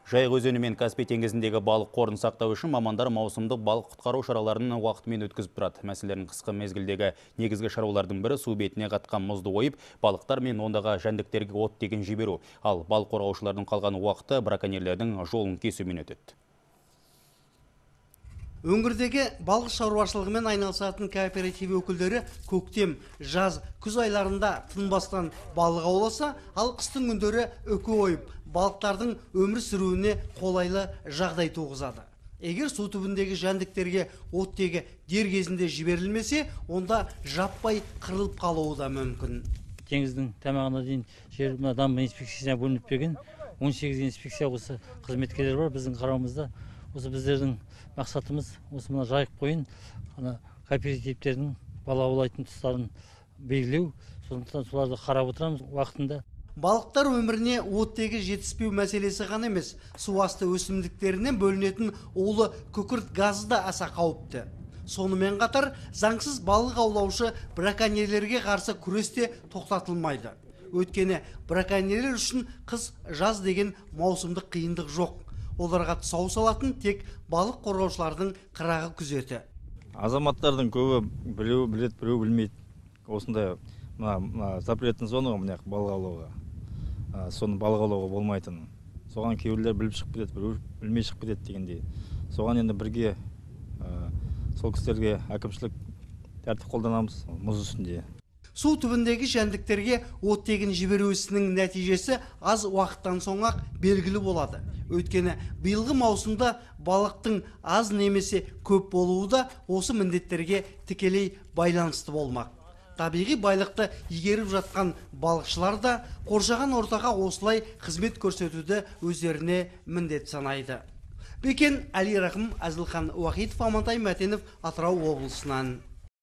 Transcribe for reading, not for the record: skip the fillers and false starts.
Жайық өзені мен Каспий теңізіндегі балық қорын сақтау үшін мамандар маусымдық балық құтқару шараларын уақытымен өткізіп тұрады. Мәселен, қысқы мезгілдегі негізгі шаруалардың бірі су бетіне қатқан мұзды ойып, балықтар мен ондағы жәндіктерге оттегін жіберу. Ал балық қорғаушылардың қалған уақыты браконьерлердің жолын кесумен өтеді. Өңірдегі балық шаруашылығымен айналысатын кооператив өкілдері көктем, жаз, күз айларында тынбастан балық ауласа, ал қыстың күндері үкі ойып, балықтардың өмір сүруіне қолайлы жағдай туғызады. Егер су түбіндегі жәндіктерге оттегі дер кезінде жіберілмесе, онда жаппай қырылып қалуы да мүмкін. Теңіздің тамағына дейін жер дамбы инспекциясына бөлініп берген 18 инспекция осы қызметкерлер бар біздің қарауымызда. Осы біздердің мақсатымыз осы мына жайық бойын кооперативтердің балық аулайтын тұстарын белгілеу, сондықтан соларды қарап отырамыз уақытында. Балықтар өміріне оттегі жетіспеу мәселесі ғана емес, су асты өсімдіктерінен бөлінетін улы күкірт газы да аса қауіпті. Сонымен қатар заңсыз балық аулаушы браконьерлерге қарсы күресте тоқтатылмайды. Өйткені браконьерлер үшін қыс, жаз деген маусымдық қиындық жоқ. Оларға тұсау салатын тек балық қорғаушылардың қырағы күзеті. Азаматтардың көбі біреу білет, біреу білмейді. Осындай запреттің зоны балық аулауға. Соны балық аулауға болмайтын. Соған кейбіреулер біліп шығып кетеді, біреу білмей шығып кетеді дегендей. Соған енді бірге сол кісілерге әкімшілік тәртіп қолданамыз мұз үстінде. Су түбіндегі жәндіктерге оттегін жіберу ісінің нәтижесі аз уақыттан соң-ақ белгілі болады. Өйткені биылғы маусымда балықтың аз немесе көп болуы да осы міндеттерге тікелей байланысты болмақ. Табиғи байлықты игеріп жатқан балықшылар да қоршаған ортаға осылай қызмет көрсетуді өздеріне міндет санайды. Бекен Әли Рахым, Әзілхан Уахитов, Амантай Мәтенов, Атырау облысынан.